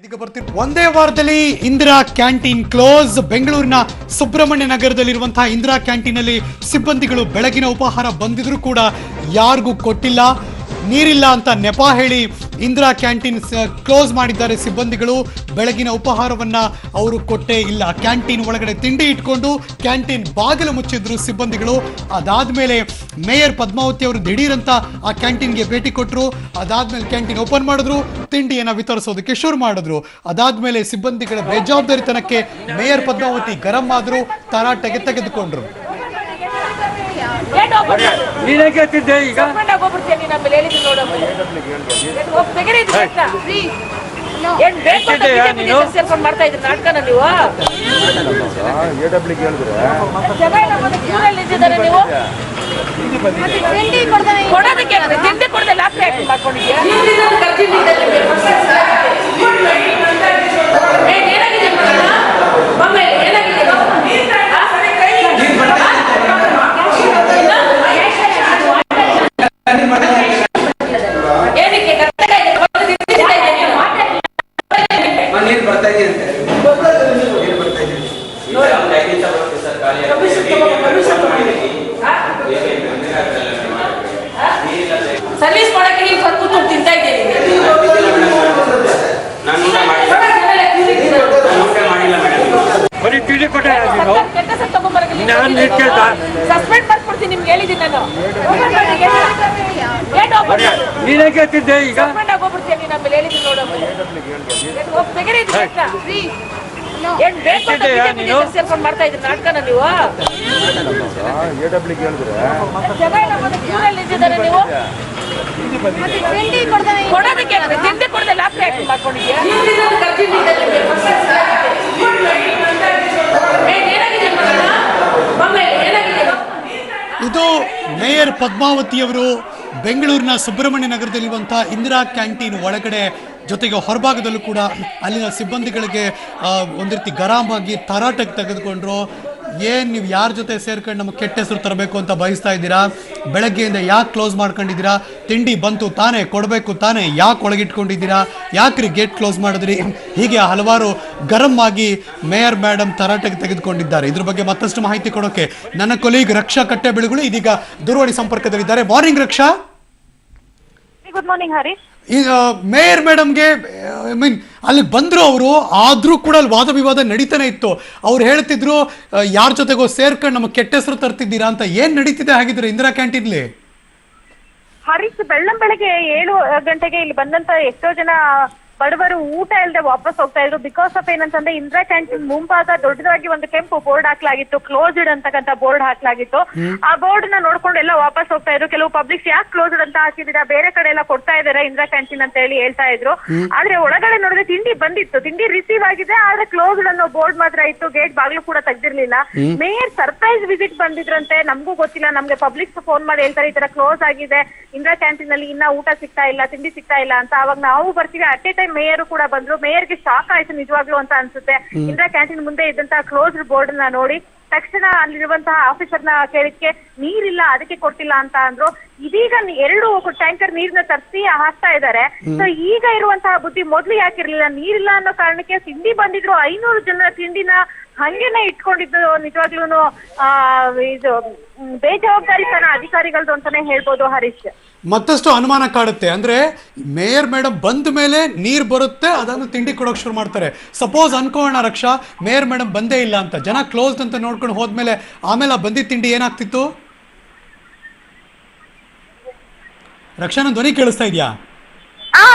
ಇದೀಗ ಒಂದೇ ವಾರದಲ್ಲಿ ಇಂದಿರಾ ಕ್ಯಾಂಟೀನ್ ಕ್ಲೋಸ್. ಬೆಂಗಳೂರಿನ ಸುಬ್ರಹ್ಮಣ್ಯ ನಗರದಲ್ಲಿರುವಂತಹ ಇಂದಿರಾ ಕ್ಯಾಂಟೀನ್ ಅಲ್ಲಿ ಸಿಬ್ಬಂದಿಗಳು ಬೆಳಗಿನ ಉಪಹಾರ ಬಂದಿದ್ರು ಕೂಡ ಯಾರಿಗೂ ಕೊಟ್ಟಿಲ್ಲ. ನೀರಿಲ್ಲ ಅಂತ ನೆಪ ಹೇಳಿ ಇಂದಿರಾ ಕ್ಯಾಂಟೀನ್ ಕ್ಲೋಸ್ ಮಾಡಿದ್ದಾರೆ ಸಿಬ್ಬಂದಿಗಳು. ಬೆಳಗಿನ ಉಪಹಾರವನ್ನ ಅವರು ಕೊಟ್ಟೇ ಇಲ್ಲ. ಕ್ಯಾಂಟೀನ್ ಒಳಗಡೆ ತಿಂಡಿ ಇಟ್ಕೊಂಡು ಕ್ಯಾಂಟೀನ್ ಬಾಗಿಲು ಮುಚ್ಚಿದ್ರು ಸಿಬ್ಬಂದಿಗಳು. ಅದಾದ್ಮೇಲೆ ಮೇಯರ್ ಪದ್ಮಾವತಿ ಅವರು ದಿಢೀರಂತ ಆ ಕ್ಯಾಂಟೀನ್ಗೆ ಭೇಟಿ ಕೊಟ್ಟರು. ಅದಾದ್ಮೇಲೆ ಕ್ಯಾಂಟೀನ್ ಓಪನ್ ಮಾಡಿದ್ರು, ತಿಂಡಿಯನ್ನ ವಿತರಿಸೋದಕ್ಕೆ ಶುರು ಮಾಡಿದ್ರು. ಅದಾದ್ಮೇಲೆ ಸಿಬ್ಬಂದಿಗಳ ಬೇಜವಾಬ್ದಾರಿತನಕ್ಕೆ ಮೇಯರ್ ಪದ್ಮಾವತಿ ಗರಂ ಆದ್ರು, ತರಾಟೆಗೆ ತೆಗೆದುಕೊಂಡ್ರು. ಮಾಡ್ತಾ ಇದ್ರಿ ನಾಟಕನ ನೀವು ಕೊಡೋದಕ್ಕೆ ತಿಂಡಿ ಕೊಡದೆ ಲಾಟ್ರಿ ಹಾಕಿ ಮಾಡ್ಕೊಂಡಿದ್ಯಾ? ಸರ್ವಿಸ್ ಮಾಡಕ್ಕೆ ನೀವು ಕೂತ್ಕೊಂಡು ತಿಂತಾ ಇದ್ದೀರಿ. ಸಸ್ಪೆಂಡ್ ಮಾಡ್ಕೊಡ್ತೀನಿ ನಿಮ್ಗೆ ಹೇಳಿದ್ದೀನಿ ನಾನು. ಹೋಗ್ಬಿಡ್ತೀನಿ ನಮ್ಮಲ್ಲಿ ಹೇಳಿದ್ದೀನಿ ನೋಡಮ್ಮ. ಏನ್ ಬೇಕು ಸೇರ್ಕೊಂಡು ಮಾಡ್ತಾ ಇದ್ರಿ ನಾಟಕನ ನೀವು? ನೀವು ಕೊಡೋದಕ್ಕೆ ತಿಂಡಿ ಕೊಡದೆ ಲಾಟ್ರಿ ಹಾಕಿ ಮಾಡ್ಕೊಂಡಿದ್ಯಾ? ಇದು ಮೇಯರ್ ಪದ್ಮಾವತಿಯವರು ಬೆಂಗಳೂರಿನ ಸುಬ್ರಹ್ಮಣ್ಯ ನಗರದಲ್ಲಿರುವಂತಹ ಇಂದಿರಾ ಕ್ಯಾಂಟೀನ್ ಒಳಗಡೆ, ಜೊತೆಗೆ ಹೊರಭಾಗದಲ್ಲೂ ಕೂಡ ಅಲ್ಲಿನ ಸಿಬ್ಬಂದಿಗಳಿಗೆ ಒಂದು ರೀತಿ ಗರಾಮಾಗಿ ತರಾಟೆಗೆ ತೆಗೆದುಕೊಂಡ್ರು. ಏನು ನೀವು ಯಾರ ಜೊತೆ ಸೇರ್ಕೊಂಡು ನಮಗೆ ಕೆಟ್ಟ ಹೆಸರು ತರಬೇಕು ಅಂತ ಬಯಸ್ತಾ ಇದ್ದೀರಾ? ಬೆಳಗ್ಗೆಯಿಂದ ಯಾಕೆ ಕ್ಲೋಸ್ ಮಾಡ್ಕೊಂಡಿದ್ದೀರಾ? ತಿಂಡಿ ಬಂತು ತಾನೇ, ಕೊಡಬೇಕು ತಾನೇ, ಯಾಕೆ ಒಳಗಿಟ್ಕೊಂಡಿದ್ದೀರಾ? ಯಾಕ್ರಿ ಗೇಟ್ ಕ್ಲೋಸ್ ಮಾಡಿದ್ರಿ? ಹೀಗೆ ಹಲವಾರು ಗರಂ ಆಗಿ ಮೇಯರ್ ಮೇಡಮ್ ತರಾಟೆಗೆ ತೆಗೆದುಕೊಂಡಿದ್ದಾರೆ. ಇದ್ರ ಬಗ್ಗೆ ಮತ್ತಷ್ಟು ಮಾಹಿತಿ ಕೊಡೋಕೆ ನನ್ನ ಕೊಲೀಗ್ ರಕ್ಷಾ ಕಟ್ಟೆಬೆಳಗುಳಿ ಇದೀಗ ದೂರವಾಣಿ ಸಂಪರ್ಕದಲ್ಲಿದ್ದಾರೆ. Morning Raksha. Good morning Harish. ಈಗ ಮೇಯರ್ ಮೇಡಮ್ಗೆ ಅಲ್ಲಿ ಬಂದ್ರು ಅವರು, ಆದ್ರೂ ಕೂಡ ಅಲ್ಲಿ ವಾದ ವಿವಾದ ನಡೀತಾನೆ ಇತ್ತು. ಅವ್ರು ಹೇಳ್ತಿದ್ರು ಯಾರ ಜೊತೆಗೋ ಸೇರ್ಕೊಂಡು ನಮಗೆ ಕೆಟ್ಟ ಹೆಸರು ತರ್ತಿದ್ದೀರಾ ಅಂತ. ಏನ್ ನಡೀತಿದೆ ಹಾಗಿದ್ರೆ ಇಂದಿರಾ ಕ್ಯಾಂಟೀನ್ಲಿ? ಹರೀಶ್, ಬೆಳಗ್ಗೆ 7 ಗಂಟೆಗೆ ಇಲ್ಲಿ ಬಂದಂತ ಎಷ್ಟೋ ಜನ ಬಡವರು ಊಟ ಇಲ್ಲದೆ ವಾಪಸ್ ಹೋಗ್ತಾ ಇದ್ರು. ಬಿಕಾಸ್ ಆಫ್ ಏನಂತಂದ್ರೆ ಇಂದಿರಾ ಕ್ಯಾಂಟೀನ್ ಮುಂಭಾಗ ದೊಡ್ಡದಾಗಿ ಒಂದು ಕೆಂಪು ಬೋರ್ಡ್ ಹಾಕ್ಲಾಗಿತ್ತು, ಕ್ಲೋಸ್ಡ್ ಅಂತಕ್ಕಂಥ ಬೋರ್ಡ್ ಹಾಕ್ಲಾಗಿತ್ತು. ಆ ಬೋರ್ಡ್ ನ ನೋಡ್ಕೊಂಡು ಎಲ್ಲ ವಾಪಸ್ ಹೋಗ್ತಾ ಇದ್ರು. ಕೆಲವು ಪಬ್ಲಿಕ್ಸ್ ಯಾಕೆ ಕ್ಲೋಸ್ಡ್ ಅಂತ ಹಾಕಿದೀರಾ, ಬೇರೆ ಕಡೆ ಎಲ್ಲ ಕೊಡ್ತಾ ಇದಾರೆ ಇಂದಿರಾ ಕ್ಯಾಂಟೀನ್ ಅಂತ ಹೇಳಿ ಹೇಳ್ತಾ ಇದ್ರು. ಆದ್ರೆ ಒಳಗಡೆ ನೋಡಿದ್ರೆ ತಿಂಡಿ ಬಂದಿತ್ತು, ತಿಂಡಿ ರಿಸೀವ್ ಆಗಿದೆ, ಆದ್ರೆ ಕ್ಲೋಸ್ಡ್ ಅನ್ನೋ ಬೋರ್ಡ್ ಮಾತ್ರ ಇತ್ತು. ಗೇಟ್ ಬಾಗ್ಲು ಕೂಡ ತೆಗ್ದಿರ್ಲಿಲ್ಲ. ಮೇಯರ್ ಸರ್ಪ್ರೈಸ್ ವಿಸಿಟ್ ಬಂದಿದ್ರಂತೆ, ನಮಗೂ ಗೊತ್ತಿಲ್ಲ. ನಮ್ಗೆ ಪಬ್ಲಿಕ್ಸ್ ಫೋನ್ ಮಾಡಿ ಹೇಳ್ತಾರೆ ಈ ತರ ಕ್ಲೋಸ್ ಆಗಿದೆ ಇಂದಿರಾ ಕ್ಯಾಂಟೀನ್ ಅಲ್ಲಿ, ಇನ್ನ ಊಟ ಸಿಗ್ತಾ ಇಲ್ಲ, ತಿಂಡಿ ಸಿಗ್ತಾ ಇಲ್ಲ ಅಂತ. ಅವಾಗ ನಾವು ಬರ್ತೀವಿ. ಅಟ್ ಎ ಟೈಮ್ ಮೇಯರ್ ಕೂಡ ಬಂದ್ರು. ಮೇಯರ್ಗೆ ಶಾಕ್ ಆಯ್ತು ನಿಜವಾಗ್ಲು ಅಂತ ಅನ್ಸುತ್ತೆ. ಇಂದಿರಾ ಕ್ಯಾಂಟೀನ್ ಮುಂದೆ ಇದ್ದಂತಹ ಕ್ಲೋಸ್ಡ್ ಬೋರ್ಡ್ ನ ನೋಡಿ ತಕ್ಷಣ ಅಲ್ಲಿರುವಂತಹ ಆಫೀಸರ್ನ ಕೇಳಿದ್ಕೆ ನೀರಿಲ್ಲ ಅದಕ್ಕೆ ಕೊಟ್ಟಿಲ್ಲ ಅಂತ ಅಂದ್ರು. ಇದೀಗ 2 ಟ್ಯಾಂಕರ್ ನೀರ್ನ ತರಿಸಿ ಹಾಕ್ತಾ ಇದ್ದಾರೆ. ಸೊ ಈಗ ಇರುವಂತಹ ಬುದ್ಧಿ ಮೊದ್ಲು ಯಾಕಿರ್ಲಿಲ್ಲ? ನೀರಿಲ್ಲ ಅನ್ನೋ ಕಾರಣಕ್ಕೆ ತಿಂಡಿ ಬಂದಿದ್ರು 500 ಜನರ ತಿಂಡಿನ ಹಂಗೇನೆ ಇಟ್ಕೊಂಡಿದ್ದು. ನಿಜವಾಗ್ಲೂನು ಇದು ಬೇಜವಾಬ್ದಾರಿತನ ಅಧಿಕಾರಿಗಳದ್ದು ಅಂತಾನೆ ಹೇಳ್ಬೋದು ಹರೀಶ್. ಮತ್ತಷ್ಟು ಅನುಮಾನ ಕಾಡುತ್ತೆ. ಅಂದ್ರೆ ಮೇಯರ್ ಮೇಡಮ್ ಬಂದ ಮೇಲೆ ನೀರ್ ಬರುತ್ತೆ, ಅದನ್ನು ತಿಂಡಿ ಕೊಡೋಕೆ ಶುರು ಮಾಡ್ತಾರೆ. ಸಪೋಸ್ ಅನ್ಕೋಣ ರಕ್ಷಾ, ಮೇಯರ್ ಮೇಡಮ್ ಬಂದೇ ಇಲ್ಲ ಅಂತ, ಜನ ಕ್ಲೋಸ್ಡ್ ಅಂತ ನೋಡ್ಕೊಂಡು ಹೋದ್ಮೇಲೆ ಆಮೇಲೆ ಬಂದಿದ್ದ ತಿಂಡಿ ಏನಾಗ್ತಿತ್ತು? ರಕ್ಷಾ, ನನ್ನ ಧ್ವನಿ ಕೇಳಿಸ್ತಾ ಇದೆಯಾ?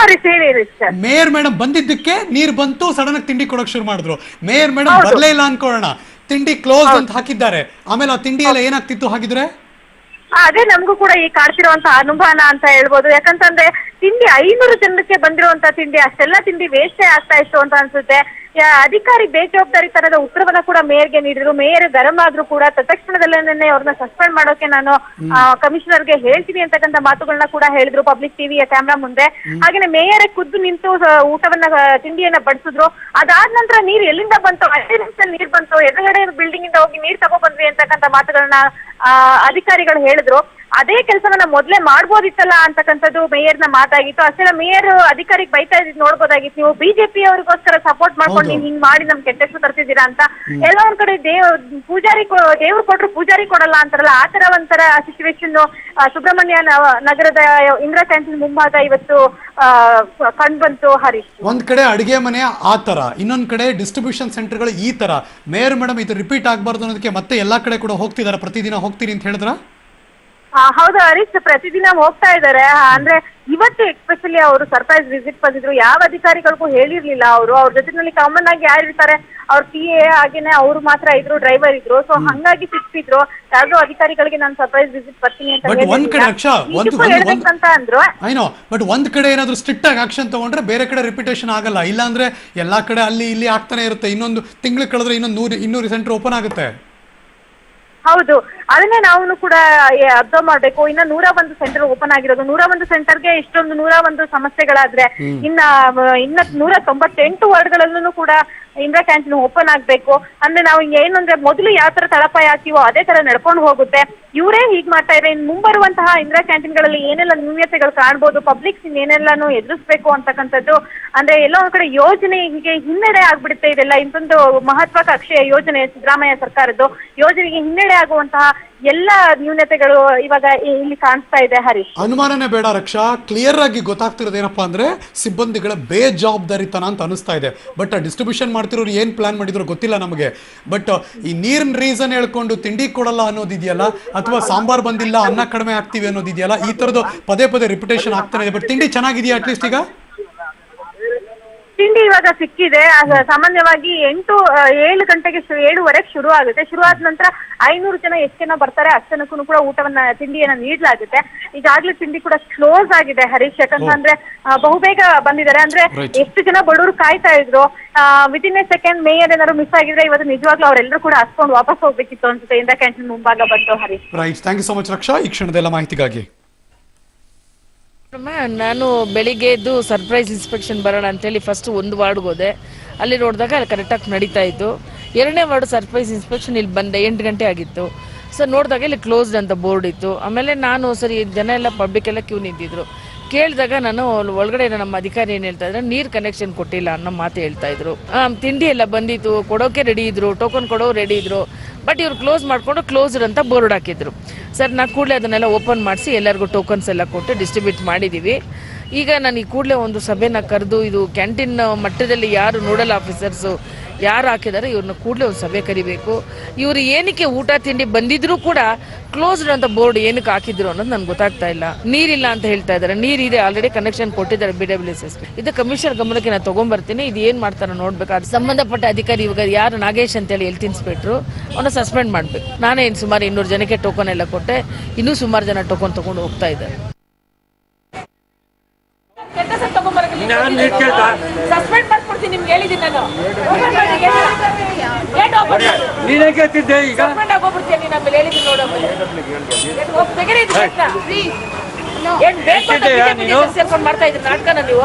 ಮೇಯರ್ ಮೇಡಮ್ ಬಂದಿದ್ದಕ್ಕೆ ನೀರ್ ಬಂತು, ಸಡನ್ ಆಗಿ ತಿಂಡಿ ಕೊಡೋಕೆ ಶುರು ಮಾಡಿದ್ರು. ಮೇಯರ್ ಮೇಡಮ್ ಬರ್ಲೇ ಇಲ್ಲ ಅನ್ಕೋಣ, ತಿಂಡಿ ಕ್ಲೋಸ್ ಅಂತ ಹಾಕಿದ್ದಾರೆ. ಆಮೇಲೆ ಆ ತಿಂಡಿ ಎಲ್ಲ ಏನಾಗ್ತಿತ್ತು ಹಾಗಿದ್ರೆ? ಅದೇ ನಮಗೂ ಕೂಡ ಈ ಕಾಡ್ತಿರುವಂತ ಅನುಮಾನ ಅಂತ ಹೇಳ್ಬೋದು. ಯಾಕಂತಂದ್ರೆ ತಿಂಡಿ 500 ಜನಕ್ಕೆ ಬಂದಿರುವಂತ ತಿಂಡಿ, ಅಷ್ಟೆಲ್ಲ ತಿಂಡಿ ವೇಸ್ಟೇ ಆಗ್ತಾ ಇತ್ತು ಅಂತ ಅನ್ಸುತ್ತೆ. ಅಧಿಕಾರಿ ಬೇಜವಾಬ್ದಾರಿತನದ ಉತ್ತರವನ್ನ ಕೂಡ ಮೇಯರ್ಗೆ ನೀಡಿದ್ರು. ಮೇಯರ್ ಗರಂ ಆದ್ರೂ ಕೂಡ ತತ್ಕ್ಷಣದಲ್ಲೇನೆ ಅವ್ರನ್ನ ಸಸ್ಪೆಂಡ್ ಮಾಡೋಕೆ ನಾನು ಕಮಿಷನರ್ಗೆ ಹೇಳ್ತೀನಿ ಅಂತಕ್ಕಂಥ ಮಾತುಗಳನ್ನ ಕೂಡ ಹೇಳಿದ್ರು ಪಬ್ಲಿಕ್ ಟಿವಿಯ ಕ್ಯಾಮ್ರಾ ಮುಂದೆ. ಹಾಗೇನೆ ಮೇಯರ್ ಖುದ್ದು ನಿಂತು ಊಟವನ್ನ ತಿಂಡಿಯನ್ನ ಬಡಿಸಿದ್ರು. ಅದಾದ ನಂತರ ನೀರು ಎಲ್ಲಿಂದ ಬಂತು, 5 ನಿಮಿಷದಲ್ಲಿ ನೀರ್ ಬಂತು, ಎದುರುಗಡೆ ಬಿಲ್ಡಿಂಗ್ ಇಂದ ಹೋಗಿ ನೀರ್ ತಗೋ ಬಂದ್ವಿ ಅಂತಕ್ಕಂಥ ಮಾತುಗಳನ್ನ ಅಧಿಕಾರಿಗಳು ಹೇಳಿದ್ರು. ಅದೇ ಕೆಲಸವನ್ನ ಮೊದಲೇ ಮಾಡ್ಬೋದಿತ್ತಲ್ಲ ಅಂತಕ್ಕಂಥದ್ದು ಮೇಯರ್ನ ಮಾತಾಗಿತ್ತು. ಅಷ್ಟೆಲ್ಲ ಮೇಯರ್ ಅಧಿಕಾರಿಗೆ ಬೈತಾ ಇದ್ ನೋಡ್ಬೋದಾಗಿತ್ತು. ನೀವು ಬಿಜೆಪಿ ಅವ್ರಿಗೋಸ್ಕರ ಸಪೋರ್ಟ್ ಮಾಡ್ಕೊಂಡು ನೀವು ಹಿಂಗ್ ಮಾಡಿ ನಮ್ ಕೆಟ್ಟ ಹೆಸರು ತರ್ತಿದ್ದೀರಾ ಅಂತ. ಎಲ್ಲ ಒಂದ್ ಕಡೆ ದೇವ್ರು ಕೊಟ್ರು ಪೂಜಾರಿ ಕೊಡಲ್ಲ ಅಂತಾರಲ್ಲ, ಆ ತರ ಒಂಥರ ಸಿಚುವೇಶನ್ ಸುಬ್ರಹ್ಮಣ್ಯ ನಗರದ ಇಂದಿರಾ ಕ್ಯಾಂಟೀನ್ ಮುಂಭಾಗ ಇವತ್ತು ಕಂಡು ಬಂತು ಹರೀಶ್. ಒಂದ್ ಕಡೆ ಅಡಿಗೆ ಮನೆ ಆ ತರ, ಇನ್ನೊಂದ್ ಕಡೆ ಡಿಸ್ಟ್ರಿಬ್ಯೂಷನ್ ಸೆಂಟರ್ಗಳು ಈ ತರ. ಮೇಯರ್ ಮೇಡಮ್ ಇದು ರಿಪೀಟ್ ಆಗ್ಬಾರ್ದು ಅನ್ನೋದಕ್ಕೆ ಮತ್ತೆ ಎಲ್ಲಾ ಕಡೆ ಕೂಡ ಹೋಗ್ತಿದಾರ, ಪ್ರತಿದಿನ ಹೋಗ್ತೀನಿ ಅಂತ ಹೇಳಿದ್ರ? ಹೌದು ಹರೀಶ್, ಪ್ರತಿದಿನ ಹೋಗ್ತಾ ಇದ್ದಾರೆ. ಅಂದ್ರೆ ಇವತ್ತು ಎಕ್ಸ್ಪೆಷಲಿ ಅವರು ಸರ್ಪ್ರೈಸ್ ವಿಸಿಟ್ ಬಂದಿದ್ರು. ಯಾವ ಅಧಿಕಾರಿಗಳಿಗೂ ಹೇಳಿರ್ಲಿಲ್ಲ. ಅವ್ರ ಜೊತೆನಲ್ಲಿ ಕಾಮನ್ ಆಗಿ ಯಾರು ಇರ್ತಾರೆ, ಅವ್ರ PA ಹಾಗೇನೆ ಅವ್ರು ಮಾತ್ರ ಇದ್ರು, ಡ್ರೈವರ್ ಇದ್ರು. ಸೊ ಹಂಗಾಗಿ ಸಿಕ್ಕಿದ್ರು. ಯಾವ್ದೋ ಅಧಿಕಾರಿಗಳಿಗೆ ನಾನು ಸರ್ಪ್ರೈಸ್ ವಿಸಿಟ್ ಬರ್ತೀನಿ ಅಂತ ಹೇಳ್ಬೇಕಂತ ಅಂದ್ರು. ಐನೋ, ಬಟ್ ಒಂದ್ ಕಡೆ ಏನಾದ್ರು ಸ್ಟ್ರಿಕ್ಟ್ ಆಗಿ ಆಕ್ಷನ್ ತಗೊಂಡ್ರೆ ಬೇರೆ ಕಡೆ ರಿಪಿಟೇಷನ್ ಆಗಲ್ಲ. ಇಲ್ಲಾಂದ್ರೆ ಎಲ್ಲಾ ಕಡೆ ಅಲ್ಲಿ ಇಲ್ಲಿ ಆಗ್ತಾನೆ ಇರುತ್ತೆ. ಇನ್ನೊಂದು ತಿಂಗಳು ಕಳೆದ್ರೆ ಇನ್ನೂರು ಸೆಂಟರ್ ಓಪನ್ ಆಗುತ್ತೆ. ಹೌದು, ಅದನ್ನೇ ನಾವು ಕೂಡ ಅಬ್ಸರ್ವ್ ಮಾಡ್ಬೇಕು. ಇನ್ನ 101 ಸೆಂಟರ್ ಓಪನ್ ಆಗಿರೋದು. 101 ಸೆಂಟರ್ಗೆ ಇಷ್ಟೊಂದು 101 ಸಮಸ್ಯೆಗಳಾದ್ರೆ ಇನ್ನ 198 ವಾರ್ಡ್ಗಳಲ್ಲೂ ಕೂಡ ಇಂದಿರಾ ಕ್ಯಾಂಟೀನ್ ಓಪನ್ ಆಗ್ಬೇಕು. ಅಂದ್ರೆ ನಾವು ಏನಂದ್ರೆ ಮೊದಲು ಯಾವ ತರ ತಳಪಾಯ ಹಾಕ್ತೀವೋ ಅದೇ ತರ ನಡ್ಕೊಂಡು ಹೋಗುತ್ತೆ. ಇವರೇ ಹೀಗ್ ಮಾಡ್ತಾ ಇದ್ರೆ ಇನ್ನು ಮುಂಬರುವಂತಹ ಇಂದಿರಾ ಕ್ಯಾಂಟೀನ್ಗಳಲ್ಲಿ ಏನೆಲ್ಲ ನ್ಯೂನ್ಯತೆಗಳು ಕಾಣ್ಬೋದು, ಪಬ್ಲಿಕ್ಸ್ ಏನೆಲ್ಲಾನು ಎದುರಿಸ್ಬೇಕು ಅಂತಕ್ಕಂಥದ್ದು. ಅಂದ್ರೆ ಎಲ್ಲೋ ಒಂದ್ ಕಡೆ ಯೋಜನೆ ಹೀಗೆ ಹಿನ್ನಡೆ ಆಗ್ಬಿಡುತ್ತೆ. ಇದೆಲ್ಲ ಇಂತೊಂದು ಮಹತ್ವಾಕಾಂಕ್ಷೆಯ ಯೋಜನೆ ಸಿದ್ದರಾಮಯ್ಯ ಸರ್ಕಾರದ್ದು. ಯೋಜನೆಗೆ ಹಿನ್ನಡೆ ಆಗುವಂತಹ ಎಲ್ಲ ನ್ಯೂನತೆಗಳು ಇವಾಗ ಇಲ್ಲಿ ಕಾಣಿಸ್ತಾ ಇದೆ ಹರೀಶ್. ಅನುಮಾನನೇ ಬೇಡ ರಕ್ಷಾ, ಕ್ಲಿಯರ್ ಆಗಿ ಗೊತ್ತಾಗ್ತಿರೋದು ಏನಪ್ಪಾ ಅಂದ್ರೆ ಸಿಬ್ಬಂದಿಗಳ ಬೇಜವಾಬ್ದಾರಿತನ ಅಂತ ಅನಿಸ್ತಾ ಇದೆ. ಬಟ್ ಡಿಸ್ಟ್ರಿಬ್ಯೂಷನ್ ಮಾಡ್ತಿರೋರು ಏನ್ ಪ್ಲಾನ್ ಮಾಡಿದ್ರು ಗೊತ್ತಿಲ್ಲ ನಮಗೆ. ಬಟ್ ಈ ನೀರಿನ ರೀಸನ್ ಹೇಳ್ಕೊಂಡು ತಿಂಡಿ ಕೊಡಲ್ಲ ಅನ್ನೋದಿದೆಯಲ್ಲ, ಅಥವಾ ಸಾಂಬಾರ್ ಬಂದಿಲ್ಲ ಅನ್ನ ಕಡಿಮೆ ಆಗ್ತೀವಿ ಅನ್ನೋದಿದೆಯಲ್ಲ, ಈ ತರದ್ದು ಪದೇ ಪದೇ ರಿಪಿಟೇಷನ್ ಆಗ್ತಾನೆ ಇದೆ. ಬಟ್ ತಿಂಡಿ ಚೆನ್ನಾಗಿದೆಯಾ ಅಟ್ಲೀಸ್ಟ್ ಈಗ? ತಿಂಡಿ ಇವಾಗ ಸಿಕ್ಕಿದೆ. ಸಾಮಾನ್ಯವಾಗಿ 7 ಗಂಟೆಗೆ 7:15 ಶುರು ಆಗುತ್ತೆ. ಶುರು ಆದ ನಂತರ 500 ಜನ ಎಷ್ಟು ಜನ ಬರ್ತಾರೆ ಅಷ್ಟನಕ್ಕೂ ಕೂಡ ತಿಂಡಿಯನ್ನ ನೀಡಲಾಗುತ್ತೆ. ಈಗಾಗ್ಲೇ ತಿಂಡಿ ಕೂಡ ಕ್ಲೋಸ್ ಆಗಿದೆ ಹರೀಶ್. ಯಾಕಂತಂದ್ರೆ ಬಹುಬೇಗ ಬಂದಿದ್ದಾರೆ. ಅಂದ್ರೆ ಎಷ್ಟು ಜನ ಬಡವರು ಕಾಯ್ತಾ ಇದ್ರು. ವಿತಿನ್ ಎ ಸೆಕೆಂಡ್ ಮೇಯರ್ ಏನಾದ್ರು ಮಿಸ್ ಆಗಿದ್ರೆ ಇವತ್ತು ನಿಜವಾಗ್ಲೂ ಅವರೆಲ್ಲರೂ ಕೂಡ ಹಸ್ಕೊಂಡು ವಾಪಸ್ ಹೋಗ್ಬೇಕಿತ್ತು ಅನ್ಸುತ್ತೆ. ಇಂದಿರಾ ಕ್ಯಾಂಟೀನ್ ಮುಂಭಾಗ ಬಂತು Harish. Right, thank you so much Raksha, ಈ ಕ್ಷಣದೆಲ್ಲ ಮಾಹಿತಿಗಾಗಿ. ನಾನು ಬೆಳಿಗ್ಗೆ ಎದ್ದು ಸರ್ಪ್ರೈಸ್ ಇನ್ಸ್ಪೆಕ್ಷನ್ ಬರೋಣ ಅಂತೇಳಿ ಫಸ್ಟ್ ಒಂದು ವಾರ್ಡ್ಗೆ ಹೋದೆ. ಅಲ್ಲಿ ನೋಡಿದಾಗ ಅಲ್ಲಿ ಕರೆಕ್ಟಾಗಿ ನಡೀತಾ ಇತ್ತು. 2ನೇ ವಾರ್ಡ್ ಸರ್ಪ್ರೈಸ್ ಇನ್ಸ್ಪೆಕ್ಷನ್ ಇಲ್ಲಿ ಬಂದೆ. 8 ಗಂಟೆ ಆಗಿತ್ತು. ಸರ್ ನೋಡಿದಾಗ ಇಲ್ಲಿ ಕ್ಲೋಸ್ಡ್ ಅಂತ ಬೋರ್ಡ್ ಇತ್ತು. ಆಮೇಲೆ ನಾನು ಸರಿ ಜನ ಎಲ್ಲ ಪಬ್ಲಿಕ್ ಎಲ್ಲ ಕ್ಯೂ ನಿಂತಿದ್ರು. ಕೇಳಿದಾಗ ನಾನು ಒಳಗಡೆ ನಮ್ಮ ಅಧಿಕಾರಿ ಏನು ಹೇಳ್ತಾ ಇದ್ರೆ ನೀರು ಕನೆಕ್ಷನ್ ಕೊಟ್ಟಿಲ್ಲ ಅನ್ನೋ ಮಾತು ಹೇಳ್ತಾ ಇದ್ರು. ತಿಂಡಿ ಎಲ್ಲ ಬಂದಿತ್ತು, ಕೊಡೋಕೆ ರೆಡಿ ಇದ್ರು, ಟೋಕನ್ ಕೊಡೋ ರೆಡಿ ಇದ್ರು. ಬಟ್ ಇವ್ರು ಕ್ಲೋಸ್ ಮಾಡಿಕೊಂಡು ಕ್ಲೋಸ್ಡ್ ಅಂತ ಬೋರ್ಡ್ ಹಾಕಿದ್ರು. ಸರ್ ನಾ ಕೂಡಲೇ ಅದನ್ನೆಲ್ಲ ಓಪನ್ ಮಾಡಿಸಿ ಎಲ್ಲರಿಗೂ ಟೋಕನ್ಸ್ ಎಲ್ಲ ಕೊಟ್ಟು ಡಿಸ್ಟ್ರಿಬ್ಯೂಟ್ ಮಾಡಿದ್ದೀವಿ. ಈಗ ನಾನು ಈ ಕೂಡಲೇ ಒಂದು ಸಭೆನ ಕರೆದು ಇದು ಕ್ಯಾಂಟೀನ್ ಮಟ್ಟದಲ್ಲಿ ಯಾರು ನೋಡಲ್ ಆಫೀಸರ್ಸು ಯಾರು ಹಾಕಿದ್ದಾರೆ ಇವ್ರನ್ನ ಕೂಡಲೇ ಒಂದು ಸಭೆ ಕರಿಬೇಕು. ಇವರು ಏನಕ್ಕೆ ಊಟ ತಿಂಡಿ ಬಂದಿದ್ರು ಕೂಡ ಕ್ಲೋಸ್ಡ್ ಅಂತ ಬೋರ್ಡ್ ಏನಕ್ಕೆ ಹಾಕಿದ್ರು ಅನ್ನೋದು ನನ್ಗೆ ಗೊತ್ತಾಗ್ತಾ ಇಲ್ಲ. ನೀರಿಲ್ಲ ಅಂತ ಹೇಳ್ತಾ ಇದ್ದಾರೆ. ನೀರಿದೆ, ಆಲ್ರೆಡಿ ಕನೆಕ್ಷನ್ ಕೊಟ್ಟಿದ್ದಾರೆ BWSS. ಇದು ಕಮಿಷನರ್ ಗಮನಕ್ಕೆ ನಾನು ತಗೊಂಡ್ಬರ್ತೀನಿ. ಇದು ಏನ್ ಮಾಡ್ತಾರ ನೋಡ್ಬೇಕು. ಅದು ಸಂಬಂಧಪಟ್ಟ ಅಧಿಕಾರಿ ಇವಾಗ ಯಾರು ನಾಗೇಶ್ ಅಂತೇಳಿ ಹೆಲ್ತ್ ಇನ್ಸ್ಪೆಕ್ಟ್ರು ಅವನ್ನ ಸಸ್ಪೆಂಡ್ ಮಾಡ್ಬೇಕು. ನಾನೇ ಸುಮಾರು 200 ಜನಕ್ಕೆ ಟೋಕನ್ ಎಲ್ಲ ಕೊಟ್ಟೆ. ಇನ್ನೂ ಸುಮಾರು ಜನ ಟೋಕನ್ ತಗೊಂಡು ಹೋಗ್ತಾ ಇದ್ದಾರೆ. ಸಸ್ಪೆಂಡ್ ಮಾಡ್ಕೊಡ್ತೀನಿ ನಿಮ್ಗೆ ಹೇಳಿದ್ದೀನಿ ನಾನು. ಸಸ್ಪೆಂಡ್ ಆಗೋಗ್ಬಿಡ್ತೀನಿ ನೀನು. ಆಮೇಲೆ ಹೇಳಿದ್ದೀನಿ ನೋಡೋ ಸೇರ್ಕೊಂಡು ಮಾಡ್ತಾ ಇದ್ರಿ ನಾಟಕನ ನೀವು.